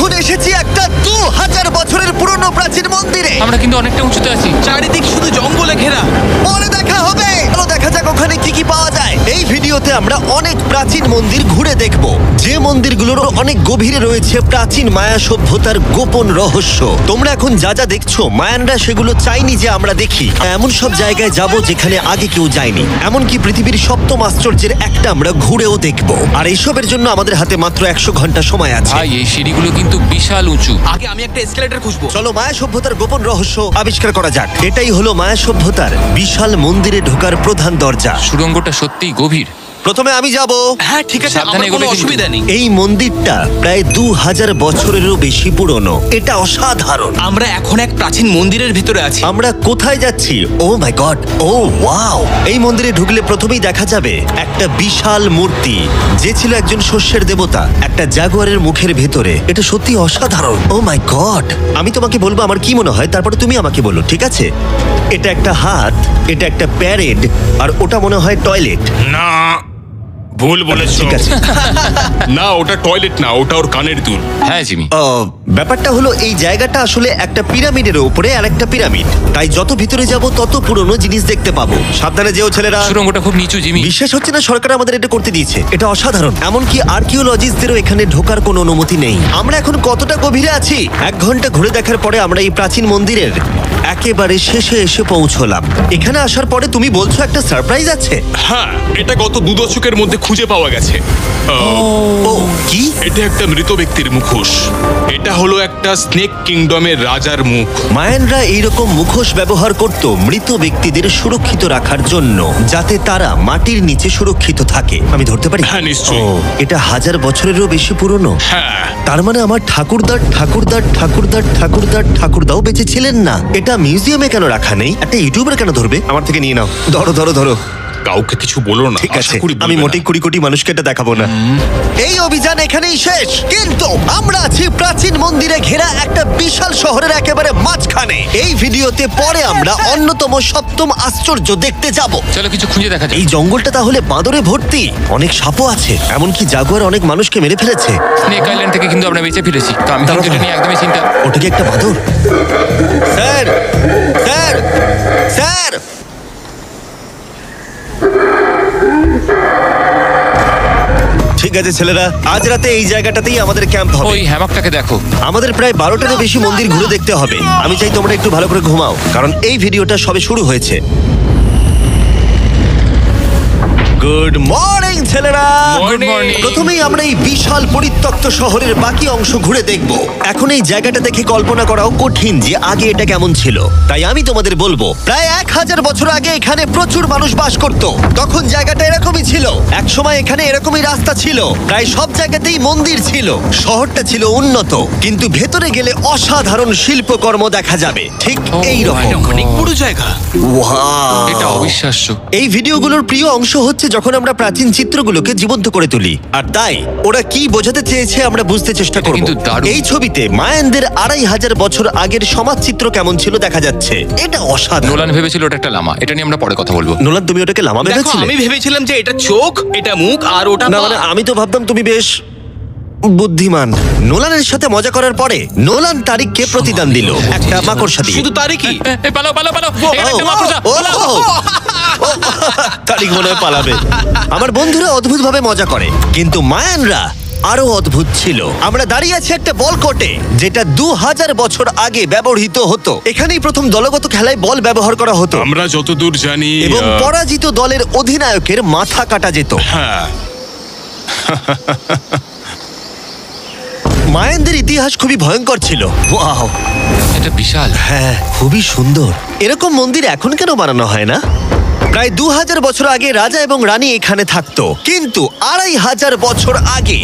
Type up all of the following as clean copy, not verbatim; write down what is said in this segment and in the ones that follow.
এখন এসেছি একটা 2000 বছরের পুরনো প্রাচীন মন্দিরে। আমরা কিন্তু অনেকটা উঁচুতে আছি। চারিদিক শুধু জঙ্গলে ঘেরা। পরে দেখা হবে। চলো দেখা যাক ওখানে কি কি পাওয়া যায়। এই ভিডিওতে আমরা অনেক প্রাচীন মন্দির ঘুরে দেখব, যে মন্দিরগুলোর অনেক গভীরে রয়েছে প্রাচীন মায়া সভ্যতার গোপন রহস্য। তোমরা এখন যা যা দেখছো, মায়ানরা সেগুলো চাইনি যে আমরা দেখি। এমন সব জায়গায় যাব যেখানে আগে কেউ যায়নি, এমনকি পৃথিবীর সপ্তম আশ্চর্যের একটা আমরা ঘুরেও দেখব। আর এইসবের জন্য আমাদের হাতে মাত্র 100 ঘন্টা সময় আছে। ভাই এই সিঁড়িগুলো কিন্তু বিশাল উঁচু। আগে আমি একটা এসকেলেটর খুঁজবো। চলো মায়া সভ্যতার গোপন রহস্য আবিষ্কার করা যাক। এটাই হলো মায়া সভ্যতার বিশাল মন্দিরে ঢোকার প্রধান দরজা। সুড়ঙ্গটা সত্যিই গভীর। প্রথমে আমি যাব। হ্যাঁ ঠিক আছে, সাবধানে আমার কোনো এগোবে অসুবিধা নেই। এই মন্দিরটা প্রায় 2000 বছরেরও বেশি পুরনো। এটা অসাধারণ। আমরা এখন এক প্রাচীন মন্দিরের ভিতরে আছি। আমরা কোথায় যাচ্ছি? ও মাই গড, ও ওয়াও! এই মন্দিরে ঢুকলে প্রথমেই দেখা যাবে একটা বিশাল মূর্তি, যে ছিল একজন শস্যের দেবতা, একটা জাগুয়ারের মুখের ভেতরে। এটা সত্যি অসাধারণ। ও মাই গড! আমি তোমাকে বলবো আমার কি মনে হয়, তারপরে তুমি আমাকে বলো, ঠিক আছে? এটা একটা হাত, এটা একটা প্যারেড, আর ওটা মনে হয় টয়লেট। না, ভুল বলেছো। ঠিক আছে। না, ওটা টয়লেট না, ওটা ওর কানের দুল। হ্যাঁ জিমি। ব্যাপারটা হলো এই জায়গাটা আসলে একটা পিরামিডের উপরে আর একটা পিরামিড, তাই যত ভিতরে যাব তত পুরনো জিনিস দেখতে পাবো। সাবধানে যেও ছেলেরা। সুড়ঙ্গটা খুব নিচু জিমি। বিশ্বাস হচ্ছে না সরকার আমাদের এটা করতে দিয়েছে। এটা অসাধারণ। এমনকি আর্কিওলজিস্টদেরও এখানে ঢোকার কোনো অনুমতি নেই। আমরা এখন কতটা গভীরে আছি? 1 ঘন্টা ঘুরে দেখার পরে আমরা এই প্রাচীন মন্দিরের একেবারে শেষে এসে পৌঁছলাম। এখানে আসার পরে তুমি বলছো একটা সারপ্রাইজ আছে। হ্যাঁ, এটা গত 2 দশকের মধ্যে খুঁজে পাওয়া গেছে। ও কি? এটা একটা মৃত ব্যক্তির মুখোশ। এটা হলো একটা স্নেক কিংডমের রাজার মুখ। মায়ানরা এইরকম মুখোশ ব্যবহার করত মৃত ব্যক্তিদের সুরক্ষিত রাখার জন্য, যাতে তারা মাটির নিচে সুরক্ষিত থাকে। আমি ধরতে পারি? হ্যাঁ, নিশ্চয়ই। ও, এটা 1000 বছরেরও বেশি পুরনো। হ্যাঁ, তার মানে আমার ঠাকুরদার ঠাকুরদার ঠাকুরদার ঠাকুরদার ঠাকুরদাও বেঁচে ছিলেন না। এটা মিউজিয়ামে কেন রাখা নেই? একটা ইউটিউবার কেন ধরবে? আমার থেকে নিয়ে নাও। ধরো ধরো ধরো। কাউকে কিছু বলো না। ঠিক আশা আছে, করি বলবে আমি না। মোটেই 20 কোটি মানুষকে এটা দেখাবো না। এই অভিযান এখানেই শেষ, কিন্তু আমরা আছি প্রাচীন মন্দিরে ঘেরা একটা বিশাল শহরের একেবারে মাঝখানে। এই ভিডিওতে পরে আমরা অন্যতম সপ্তম আশ্চর্য দেখতে যাব। চলো কিছু খুঁজে দেখা যাক। এই জঙ্গলটা তাহলে বাঁদরে ভর্তি, অনেক সাপও আছে, এমনকি জাগুয়ার অনেক মানুষকে মেরে ফেলেছে। স্নেক আইল্যান্ড থেকে কিন্তু আমরা বেঁচে ফিরেছি, তো আমি কিন্তু এটা নিয়ে একদমই চিন্তা। ওটা কি একটা বাঁদর? Sir, sir, sir! ঠিক আছে ছেলেরা, আজ রাতে এই জায়গাটাতেই আমাদের ক্যাম্প হবে। ওই হ্যামকটাকে দেখো। আমাদের প্রায় 12টারও বেশি মন্দির ঘুরে দেখতে হবে। আমি চাই তোমরা একটু ভালো করে ঘুমাও, কারণ এই ভিডিওটা সবে শুরু হয়েছে। গুড মর্নিং ছেলেরা। Good morning. প্রথমেই আমরা এই বিশাল পরিত্যক্ত শহরের বাকি অংশ ঘুরে দেখব। এখন এই জায়গাটা দেখে কল্পনা করাও কঠিন যে আগে এটা কেমন ছিল। তাই আমি তোমাদের বলবো, প্রায় 1000 বছর আগে এখানে প্রচুর মানুষ বাস করত। তখন জায়গাটা এরকমই ছিল। এক সময় এখানে এরকমই রাস্তা ছিল, প্রায় সব জায়গাতেই মন্দির ছিল। শহরটা ছিল উন্নত, কিন্তু ভেতরে গেলে অসাধারণ শিল্পকর্ম দেখা যাবে। ঠিক এই রকম। অনেক বড় জায়গা। এটা অবিশ্বাস্য। এই ভিডিওগুলোর প্রিয় অংশ হচ্ছে যখন আমরা প্রাচীন চিত্রগুলোকে জীবন্ত করে তুলি, আর তাই ওরা কি বোঝাতে চেয়েছে আমরা বুঝতে চেষ্টা এটা করব। কিন্তু দারুণ। এই ছবিতে মায়ানদের 2500 বছর আগের সমাজ চিত্র কেমন ছিল দেখা যাচ্ছে। এটা অসাধারণ। নোলান ভেবেছিল ওটা একটা লামা। এটা নিয়ে আমরা পরে কথা বলবো। নোলান, তুমি ওটাকে লামা দেখো, ভেবেছিলে? আমি ভেবেছিলাম যে এটা চোখ, এটা মুখ, আর ওটা না পা। মানে আমি তো ভাবতাম তুমি বেশ বুদ্ধিমান। নোলানের সাথে মজা করার পরে নোলান তারিখকে প্রতিদান দিল একটা মাকড়সা দিয়ে। শুধু তারই কি? পালাও পালাও পালাও, এখানে একটা মাকড়সা। ও, পালাও। ও, ও, তারিখ মনে হয় পালাবে। আমার বন্ধুরা অদ্ভুত ভাবে মজা করে, কিন্তু মায়ানরা আরো অদ্ভুত ছিল। আমরা দাঁড়িয়ে আছি একটা বল কোর্টে, যেটা 2000 বছর আগে ব্যবহৃত হতো। এখানেই প্রথম দলগত খেলায় বল ব্যবহার করা হতো, আমরা যতদূর জানি এবং পরাজিত দলের অধিনায়কের মাথা কাটা যেত। হ্যাঁ, মায়ানদের ইতিহাস খুবই ভয়ঙ্কর ছিল। ওয়াও, এটা বিশাল। হ্যাঁ খুবই সুন্দর। এরকম মন্দির এখন কেন বানানো হয় না? প্রায় 2000 বছর আগে রাজা এবং রানী এখানে থাকতো, কিন্তু 2500 বছর আগে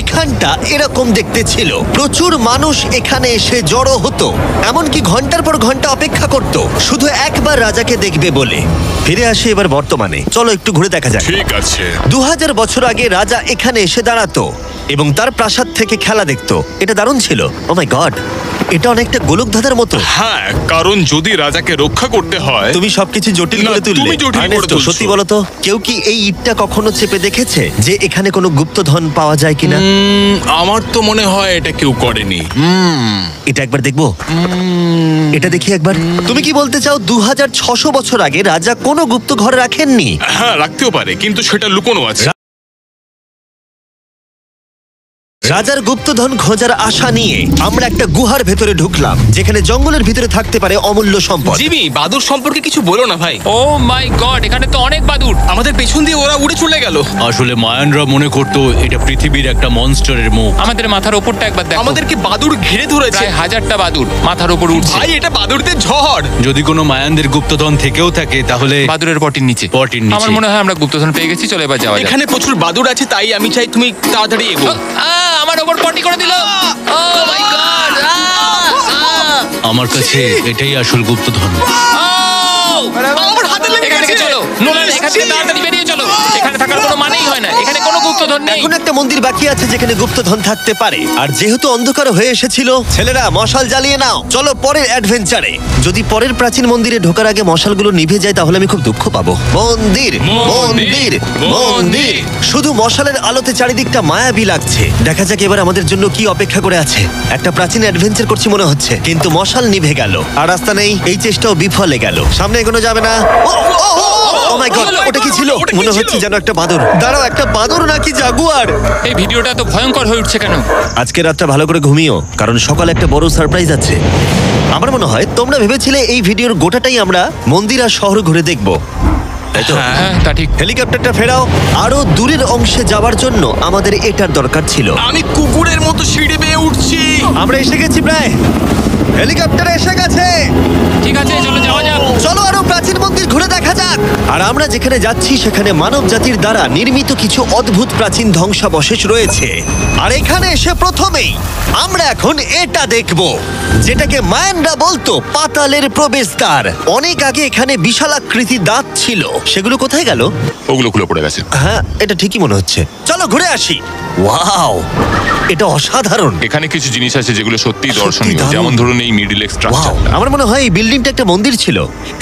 এখানটা এরকম দেখতে ছিল। প্রচুর মানুষ এখানে এসে জড়ো হতো, এমনকি ঘন্টার পর ঘন্টা অপেক্ষা করত শুধু একবার রাজাকে দেখবে বলে। ফিরে আসে এবার বর্তমানে, চলো একটু ঘুরে দেখা যাক। ঠিক আছে। 2000 বছর আগে রাজা এখানে এসে দাঁড়াতো এবং তার প্রাসাদ থেকে খেলা দেখতো। এটা দারুণ ছিল। ও মাই গড, এটা অনেকটা গোলকধাঁধার মতো। হ্যাঁ, কারণ যদি রাজাকে রক্ষা করতে হয় তুমি সবকিছু জটিল না, করে তুললে। তুমি জটিল করে আর্নেস্টো, তুলছো। সত্যি বলো তো, কেউ কি এই ইটটা কখনো চেপে দেখেছে যে এখানে কোনো গুপ্তধন পাওয়া যায় কিনা? আমার তো মনে হয় এটা কেউ করেনি। এটা একবার দেখবো। এটা দেখি একবার। তুমি কি বলতে চাও 2600 বছর আগে রাজা কোনো গুপ্ত ঘরে রাখেননি? হ্যাঁ, রাখতেও পারে, কিন্তু সেটা লুকোনো আছে। রাজার গুপ্তধন খোঁজার আশা নিয়ে আমরা একটা গুহার ভেতরে ঢুকলাম, যেখানে জঙ্গলের ভিতরে থাকতে পারে অমূল্য সম্পদ। জিমি, বাদুর সম্পর্কে কিছু বলো না ভাই। ও মাই গড, এখানে তো অনেক বাদুড়। আমাদের পেছন দিয়ে ওরা উড়ে চলে গেল। আসলে মায়ানরা মনে করতো এটা পৃথিবীর একটা মনস্টারের মুখ। আমাদের মাথার ওপরটা একবার দেখো, আমাদেরকে বাদুর ঘিরে ধরেছে। প্রায় 1000টা বাদুড় মাথার ওপর উঠছে। ভাই, এটা বাদুরদের ঝড়। যদি কোনো মায়ানদের গুপ্তধন থেকেও থাকে তাহলে বাদুড়ের পটির নিচে। পটির নিচে। আমার মনে হয় আমরা গুপ্তধন পেয়ে গেছি, চলে এবার যাওয়া যাক। এখানে প্রচুর বাদুর আছে, তাই আমি চাই তুমি তাড়াতাড়ি এগো। আমার ওপর পটি করে দিল। ও মাই গড! আমার কাছে এটাই আসল গুপ্তধন। আমার হাতে লেগে এখান থেকে গেছে। চলো নোলান, এখান থেকে তাড়াতাড়ি বেরিয়ে চলো। এখানে থাকার কোনো মানেই হয় না, এখানে কোনো গুপ্তধন নেই। এখন একটা মন্দির বাকি আছে যেখানে গুপ্তধন থাকতে পারে, আর যেহেতু অন্ধকার হয়ে এসেছিল, ছেলেরা মশাল জ্বালিয়ে নাও। চলো পরের অ্যাডভেঞ্চারে। যদি পরের প্রাচীন মন্দিরে ঢোকার আগে মশালগুলো নিভে যায় তাহলে আমি খুব দুঃখ পাবো। মন্দির, মন্দির, মন্দির। শুধু মশালের আলোতে চারিদিকটা মায়াবী লাগছে। দেখা যাক এবার আমাদের জন্য কি অপেক্ষা করে আছে। একটা প্রাচীন অ্যাডভেঞ্চার করছি মনে হচ্ছে, কিন্তু মশাল নিভে গেল আর রাস্তা নেই। এই চেষ্টাও বিফলে গেল। সামনে এগোনো যাবে না। ও মাই গড, ওটা কি ছিল? ওটা কি মনে ছিল? হচ্ছে যেন একটা বাদর। দাঁড়াও, একটা বাদর নাকি জাগুয়ার? এই ভিডিওটা তো ভয়ঙ্কর হয়ে উঠছে কেন? আজকে রাতটা ভালো করে ঘুমিও, কারণ সকালে একটা বড় সারপ্রাইজ আছে। আমার মনে হয় তোমরা ভেবেছিলে এই ভিডিওর গোটাটাই আমরা মন্দির আর শহর ঘুরে দেখব, তাই তো? হ্যাঁ, তা ঠিক। হেলিকপ্টারটা ফেরাও। আরো দূরের অংশে যাওয়ার জন্য আমাদের এটার দরকার ছিল। আমি কুকুরের মতো সিঁড়ি বেয়ে উঠছি। আমরা এসে গেছি প্রায়। হেলিকপ্টার এসে গেছে। ঠিক আছে, চলো যাওয়া যাক। চলো আরো প্রাচীন মন্দির ঘুরে দেখা যাক। আর আমরা যেখানে যাচ্ছি সেখানে মানব জাতির দ্বারা নির্মিত কিছু অদ্ভুত প্রাচীন ধ্বংসাবশেষ রয়েছে। আর এখানে এসে প্রথমেই আমরা এখন এটা দেখব, যেটাকে মায়ানরা বলতো পাতালের প্রবেশদ্বার। অনেক আগে এখানে বিশালাকৃতি দাঁত ছিল, সেগুলো কোথায় গেল? ওগুলো খুলে পড়ে গেছে। হ্যাঁ, এটা ঠিকই মনে হচ্ছে। চলো ঘুরে আসি। ওয়াও, এটা অসাধারণ। এখানে কিছু জিনিস আছে যেগুলো সত্যি সত্যি দর্শনীয়, দারুণ। যেমন ধরুন এই মিডিল এক্স ওয়াও, স্ট্রাকচারটা। আমার মনে হয় এই বিল্ডিংটা একটা মন্দির ছিল।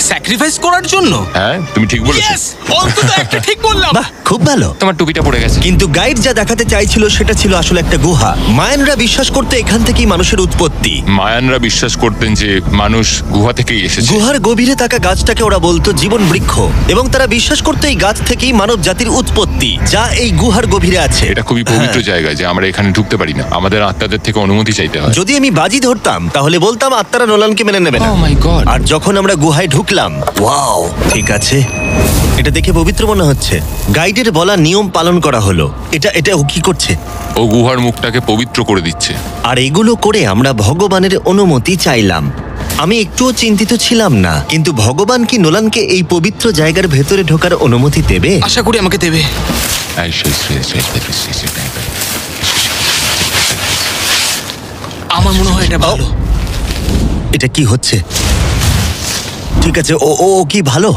স্যাক্রিফাইস করার জন্য। হ্যাঁ, তুমি ঠিক বলেছো। Yes! অন্তত একটা ঠিক বললাম। বাহ, খুব ভালো। তোমার টুপিটা পড়ে গেছে। কিন্তু গাইড যা দেখাতে চাইছিল সেটা ছিল আসলে একটা গুহা। মায়ানরা বিশ্বাস করতে এখান থেকেই মানুষের উৎপত্তি। মায়ানরা বিশ্বাস করতেন যে মানুষ গুহা থেকেই এসেছে। গুহার গভীরে থাকা গাছটাকে ওরা বলতো জীবন বৃক্ষ, এবং তারা বিশ্বাস করতো এই গাছ থেকেই মানব জাতির উৎপত্তি, যা এই গুহার গভীরে আছে। এটা খুবই পবিত্র হ্যাঁ। জায়গা যে আমরা এখানে ঢুকতে পারি না, আমাদের আত্মাদের থেকে অনুমতি চাইতে হয়। যদি আমি বাজি ধরতাম তাহলে বলতাম আত্মারা নোলানকে মেনে নেবে না। Oh my God! আর যখন আমরা গুহায় ঢুকলাম, ওয়াও, ঠিক আছে, এটা দেখে পবিত্র মনে হচ্ছে। গাইডের বলা নিয়ম পালন করা হলো। এটা ও কি করছে? ও গুহার মুখটাকে পবিত্র করে দিচ্ছে। আর এগুলো করে আমরা ভগবানের অনুমতি চাইলাম। আমি একটুও চিন্তিত ছিলাম না, কিন্তু ভগবান কি নোলানকে এই পবিত্র জায়গার ভেতরে ঢোকার অনুমতি দেবে? আশা করি আমাকে দেবে। আমার মনে হয় এটা ভালো। এটা কি হচ্ছে? ঠিক আছে, ও ও ও কি ভালো?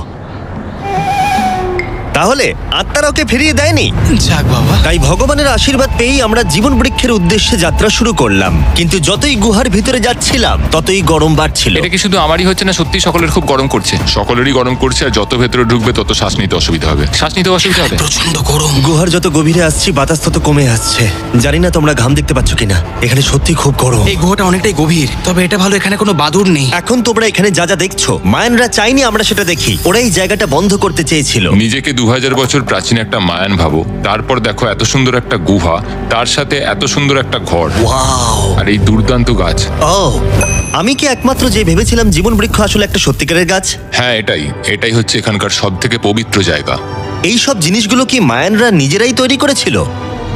তাহলে আত্মারা ওকে ফিরিয়ে দেয়নি। যাক বাবা। তাই ভগবানের আশীর্বাদ পেয়েই আমরা জীবন বৃক্ষের উদ্দেশ্যে যাত্রা শুরু করলাম। কিন্তু যতই গুহার ভিতরে যাচ্ছিলাম ততই গরম বাড়ছিল। এটা কি শুধু আমারই হচ্ছে না, সত্যি সকলের খুব গরম করছে? সকলেরই গরম করছে, আর যত ভেতরে ঢুকবে তত শ্বাস নিতে অসুবিধা হবে। শ্বাস নিতে অসুবিধা হবে। প্রচন্ড গরম। গুহার যত গভীরে আসছি বাতাস তত কমে আসছে। জানি না তোমরা ঘাম দেখতে পাচ্ছ কিনা, এখানে সত্যি খুব গরম। এই গুহাটা অনেকটাই গভীর, তবে এটা ভালো এখানে কোনো বাদুর নেই। এখন তোমরা এখানে যা যা দেখছো, মায়ানরা চাইনি আমরা সেটা দেখি। ওরা এই জায়গাটা বন্ধ করতে চেয়েছিল। নিজেকে 2000 বছর প্রাচীন একটা মায়ান ভাবো, তারপর দেখো এত সুন্দর একটা গুহা, তার সাথে এত সুন্দর একটা ঘর, ওয়াও, আর এই দুর্দান্ত গাছ। ও, আমি কি একমাত্র যে ভেবেছিলাম জীবন বৃক্ষ আসলে একটা সত্যিকারের গাছ? হ্যাঁ, এটাই হচ্ছে এখানকার সব থেকে পবিত্র জায়গা। এই সব জিনিসগুলো কি মায়ানরা নিজেরাই তৈরি করেছিল?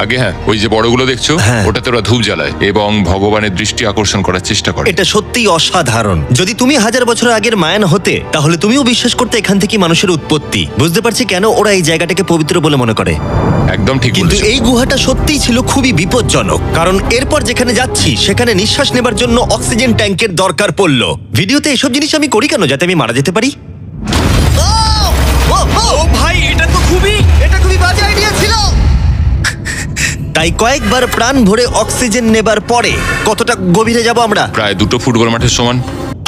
আগে হ্যাঁ, ওই যে বড়গুলো দেখছো, হ্যাঁ। ওটাতে ওরা ধূপ জ্বালায় এবং ভগবানের দৃষ্টি আকর্ষণ করার চেষ্টা করে। এটা সত্যিই অসাধারণ। যদি তুমি 1000 বছর আগের মায়ান হতে তাহলে তুমিও বিশ্বাস করতে এখান থেকে মানুষের উৎপত্তি। বুঝতে পারছি কেন ওরা এই জায়গাটাকে পবিত্র বলে মনে করে। একদম ঠিক কিন্তু বলেছো। এই গুহাটা সত্যিই ছিল খুবই বিপজ্জনক, কারণ এরপর যেখানে যাচ্ছি সেখানে নিঃশ্বাস নেবার জন্য অক্সিজেন ট্যাঙ্কের দরকার পড়লো। ভিডিওতে এসব জিনিস আমি করি কেন? যাতে আমি মারা যেতে পারি? ও ভাই, এটা তো খুবই এটা খুবই বাজে আইডিয়া ছিল। তাই কয়েকবার প্রাণ ভরে অক্সিজেন নেবার পরে কতটা গভীরে যাব আমরা? প্রায় 2 ফুটবল মাঠের সমান।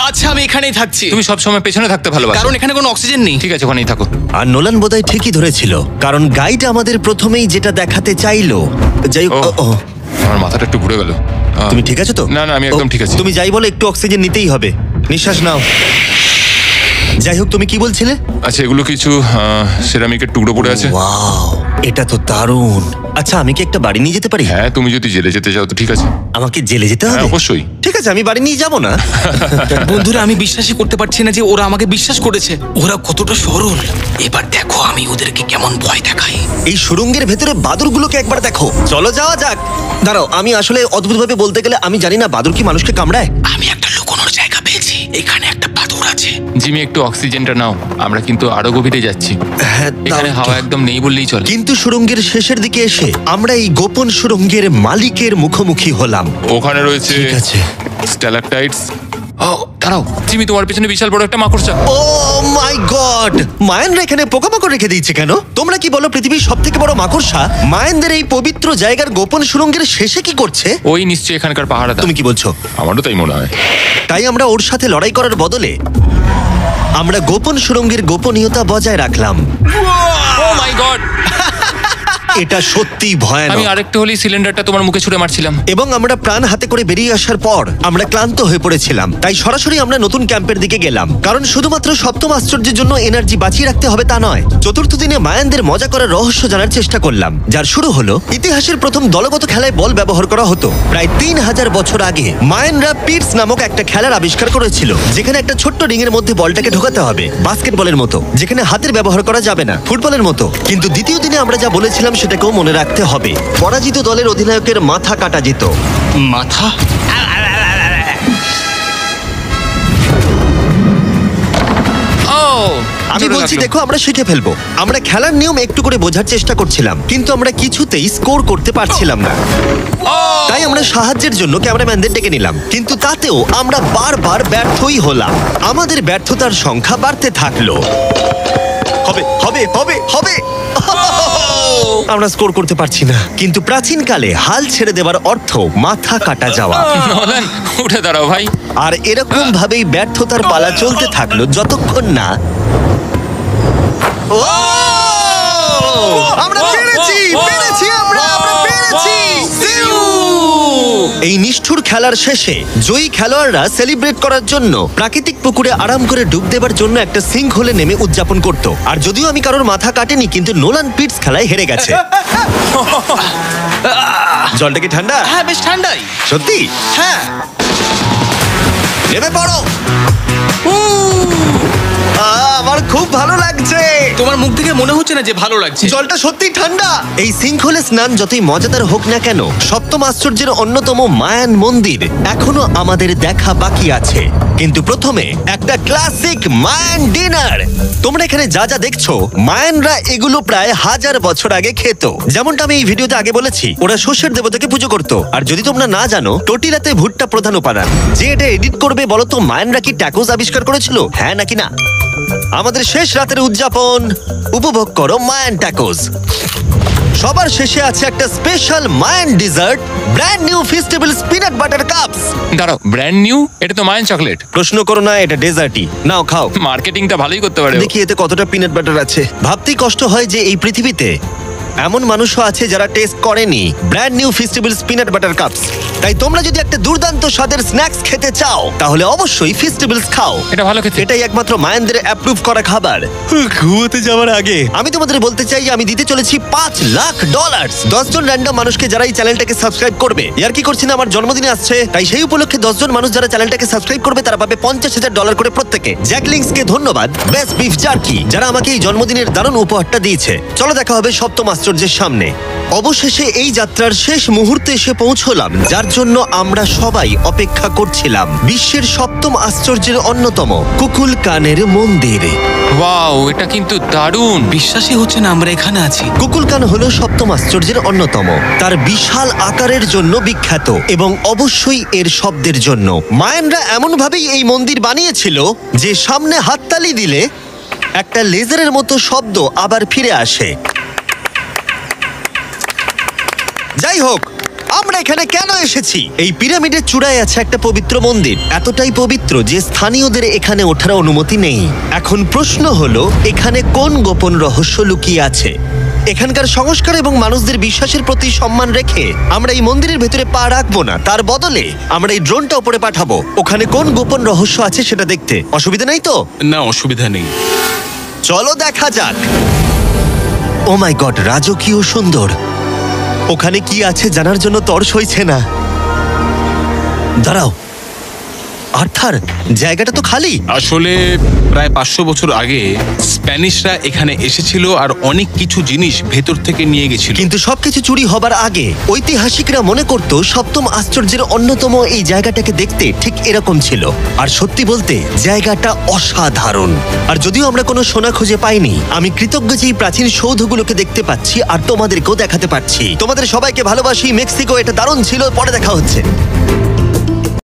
আচ্ছা আমি এখানেই থাকছি, তুমি সব সময় পেছনে থাকতে ভালোবাসো। কারণ এখানে কোনো অক্সিজেন নেই। ঠিক আছে, ওখানেই থাকো। আর নোলান বোধহয় ঠিকই ধরেছিল, কারণ গাইড আমাদের প্রথমেই যেটা দেখাতে চাইলো। যাই হোক, ও, আমার মাথাটা একটু ঘুরে গেল। তুমি ঠিক আছো তো? না, না, আমি একদম ঠিক আছি। তুমি যাই বলো, একটু অক্সিজেন নিতেই হবে। নিঃশ্বাস নাও। যাই হোক, তুমি কি বলছিলে? আচ্ছা, এগুলো কিছু সেরামিকের টুকরো পড়ে আছে। ওয়াও, এটা তো দারুণ। আচ্ছা, আমি কি একটা বাড়ি নিয়ে যেতে পারি? হ্যাঁ, তুমি যদি জেলে যেতে চাও তো ঠিক আছে। আমাকে জেলে যেতে হবে? হ্যাঁ, অবশ্যই। ঠিক আছে, আমি বাড়ি নিয়ে যাব না। বন্ধুরা আমি বিশ্বাসই করতে পারছি না যে ওরা আমাকে বিশ্বাস করেছে। ওরা কতটা সরল। এবার দেখো আমি ওদেরকে কেমন ভয় দেখাই। এই সুড়ঙ্গের ভেতরে বাদুরগুলোকে একবার দেখো। চলো যাওয়া যাক। দাঁড়াও, আমি আসলে অদ্ভুতভাবে বলতে গেলে আমি জানি না বাদুর কি মানুষকে কামড়ায়। আমি একটা লুকোনোর জায়গা পেয়েছি, এখানে একটা বাদুড় আছে। জিমি, একটু অক্সিজেনটা নাও, আমরা কিন্তু আরো গভীরে যাচ্ছি। হ্যাঁ, দাও এখানে একটু। হাওয়া একদম নেই বললেই চলে। কিন্তু সুড়ঙ্গের শেষের দিকে এসে আমরা এই গোপন সুড়ঙ্গের মালিকের মুখোমুখি হলাম। ওখানে রয়েছে ঠিক আছে। স্ট্যালাকটাইটস। ও দাঁড়াও, জিমি, তোমার পেছনে বিশাল বড় একটা মাকড়সা। ও মাই গড! মায়ানরা এখানে পোকামাকড় রেখে দিয়েছে কেন? তোমরা কি বলো, পৃথিবীর সব থেকে বড় মাকড়সা মায়ানদের এই পবিত্র জায়গার গোপন সুড়ঙ্গের শেষে কি করছে? ওই নিশ্চয়ই এখানকার পাহাড়া। তুমি কি বলছো? আমারও তাই মনে হয়। তাই আমরা ওর সাথে লড়াই করার বদলে আমরা গোপন সুড়ঙ্গের গোপনীয়তা বজায় রাখলাম। ও মাই গড! এটা সত্যি আমি ভয়ানক। আরেকটু হলেই সিলিন্ডারটা তোমার মুখে ছুঁড়ে মারছিলাম। এবং আমরা প্রাণ হাতে করে বেরিয়ে আসার পর আমরা ক্লান্ত হয়ে পড়েছিলাম, তাই সরাসরি আমরা নতুন ক্যাম্পের দিকে গেলাম। কারণ শুধুমাত্র সপ্তম আশ্চর্যের জন্য এনার্জি বাঁচিয়ে রাখতে হবে তা নয়, চতুর্থ দিনে মায়ানদের মজা করার রহস্য জানার চেষ্টা করলাম, যার শুরু হলো ইতিহাসের প্রথম দলগত খেলায় বল ব্যবহার করা হতো। প্রায় 3000 বছর আগে মায়ানরা পিটস নামক একটা খেলার আবিষ্কার করেছিল, যেখানে একটা ছোট্ট রিং এর মধ্যে বলটাকে ঢোকাতে হবে, বাস্কেটবলের মতো, যেখানে হাতের ব্যবহার করা যাবে না, ফুটবলের মতো। কিন্তু দ্বিতীয় দিনে আমরা যা বলেছিলাম সেটাকেও মনে রাখতে হবে। পরাজিত দলের অধিনায়কের মাথা কাটা যেত। মাথা? ও আমি বলছি, দেখো আমরা শিখে ফেলবো। আমরা খেলার নিয়ম একটু করে বোঝার চেষ্টা করছিলাম, কিন্তু আমরা কিছুতেই স্কোর করতে পারছিলাম না। তাই আমরা সাহায্যের জন্য ক্যামেরাম্যানদের ডেকে নিলাম, কিন্তু তাতেও আমরা বারবার ব্যর্থই হলাম। আমাদের ব্যর্থতার সংখ্যা বাড়তে থাকলো। হবে হবে হবে হবে আমরা স্কোর করতে পারছি না। কিন্তু প্রাচীনকালে হাল ছেড়ে দেওয়ার অর্থ মাথা কাটা যাওয়া। নোলান, উঠে দাঁড়াও ভাই। আর এরকম ভাবেই ব্যর্থতার পালা চলতে থাকলো যতক্ষণ না ও! আমরা পেরেছি, পেরেছি, আমরা পেরেছি! এই নিষ্ঠুর খেলার শেষে জয়ী খেলোয়াড়রা সেলিব্রেট করার জন্য প্রাকৃতিক পুকুরে আরাম করে ডুব দেবার জন্য একটা সিঙ্ক হোলে নেমে উদযাপন করত। আর যদিও আমি কারোর মাথা কাটেনি, কিন্তু নোলান পিটস খেলায় হেরে গেছে। জলটা কি ঠান্ডা? হ্যাঁ বেশ ঠান্ডাই। সত্যি? হ্যাঁ। নেমে পড়ো। আমার খুব ভালো লাগছে। তোমার মুখ থেকে মনে হচ্ছে না যে ভালো লাগছে। জলটা সত্যি ঠান্ডা। এই সিঙ্কহোলে স্নান যতই মজাদার হোক না কেন, সপ্তম আশ্চর্যের অন্যতম মায়ান মন্দির এখনো আমাদের দেখা বাকি আছে। কিন্তু প্রথমে একটা ক্লাসিক মায়ান ডিনার। তোমরা এখানে যা যা দেখছো, মায়ানরা এগুলো প্রায় 1000 বছর আগে খেত। যেমনটা আমি এই ভিডিওতে আগে বলেছি, ওরা শস্যের দেবতাকে পুজো করত। আর যদি তোমরা না জানো, টোটিলাতে ভুট্টা প্রধান উপাদান। যে এটা এডিট করবে বলো তো, মায়ানরা কি ট্যাকোস আবিষ্কার করেছিল, হ্যাঁ নাকি না? আমাদের শেষ রাতের উদযাপন উপভোগ করো মায়ান ট্যাকোস। সবার শেষে আছে একটা special Mayan dessert, brand new festival peanut butter cups. দাঁড়াও, ব্র্যান্ড নিউ? এটা তো মায়ান চকলেট। প্রশ্ন করো না, এটা ডেজার্টই। নাও খাও। মার্কেটিংটা ভালোই করতে পারে ও। দেখি এতে কতটা পিনাট বাটার আছে। ভাবতেই কষ্ট হয় যে এই পৃথিবীতে এমন মানুষও আছে যারা টেস্ট করেনি brand new festival peanut butter cups. তাই তোমরা যদি একটা দুর্দান্ত স্বাদের স্ন্যাক্স খেতে চাও, তাহলে অবশ্যই ফেস্টিভ্যালস খাও। এটা ভালো খেতে। এটাই একমাত্র মায়ানদের অ্যাপ্রুভ করা খাবার। ঘুমোতে যাওয়ার আগে আমি তোমাদের বলতে চাই, আমি দিতে চলেছি $5 লাখ। 10 জন র্যান্ডম মানুষকে যারা এই চ্যানেলটাকে সাবস্ক্রাইব করবে। ইয়ার কি করছি না, আমার জন্মদিনে আসছে, তাই সেই উপলক্ষে 10 জন মানুষ যারা চ্যানেলটাকে সাবস্ক্রাইব করবে তারা পাবে $50,000 করে প্রত্যেকে। জ্যাকলিংসকে ধন্যবাদ, বেস্ট বিফ জার্কি, যারা আমাকে এই জন্মদিনের দারুণ উপহারটা দিয়েছে। চলো দেখা হবে সপ্তম আশ্চর্যের সামনে। অবশেষে এই যাত্রার শেষ মুহূর্তে এসে পৌঁছলাম, যার জন্য আমরা সবাই অপেক্ষা করছিলাম। বিশ্বের সপ্তম আশ্চর্যের অন্যতম কুকুলকানের মন্দির। ওয়াও, এটা কিন্তু দারুণ। বিশ্বাসই হচ্ছে না আমরা এখানে আছি। কুকুলকান হলো সপ্তম আশ্চর্যের অন্যতম। তার বিশাল আকারের জন্য বিখ্যাত এবং অবশ্যই এর শব্দের জন্য। মায়ানরা এমন ভাবেই এই মন্দির বানিয়েছিল যে সামনে হাততালি দিলে একটা লেজারের মতো শব্দ আবার ফিরে আসে। যাই হোক, আমরা এখানে কেন এসেছি? এই পিরামিডের চূড়ায় আছে একটা পবিত্র মন্দির, এতটাই পবিত্র যে স্থানীয়দের এখানে ওঠার অনুমতি নেই। এখন প্রশ্ন হলো, এখানে কোন গোপন রহস্য লুকিয়ে আছে? এখানকার সংস্কার এবং মানুষদের বিশ্বাসের প্রতি সম্মান রেখে আমরা এই মন্দিরের ভেতরে পা রাখবো না, তার বদলে আমরা এই ড্রোনটা উপরে পাঠাবো ওখানে কোন গোপন রহস্য আছে সেটা দেখতে। অসুবিধা নেই তো? না, অসুবিধা নেই। চলো দেখা যাক। ও মাই গড, রাজকীয় সুন্দর। ওখানে কি আছে জানার জন্য তর সইছে না। দাঁড়াও আর্থার, জায়গাটা তো খালি। আসলে প্রায় 500 বছর আগে স্প্যানিশরা এখানে এসেছিল আর অনেক কিছু জিনিস ভেতর থেকে নিয়ে গেছিল। কিন্তু সবকিছু চুরি হবার আগে ঐতিহাসিকরা মনে করত সপ্তম আশ্চর্যের অন্যতম এই জায়গাটাকে দেখতে ঠিক এরকম ছিল। আর সত্যি বলতে জায়গাটা অসাধারণ। আর যদিও আমরা কোনো সোনা খুঁজে পাইনি, আমি কৃতজ্ঞ যে এই প্রাচীন সৌধগুলোকে দেখতে পাচ্ছি আর তোমাদেরকেও দেখাতে পারছি। তোমাদের সবাইকে ভালোবাসি। মেক্সিকো, এটা দারুণ ছিল। পরে দেখা হচ্ছে।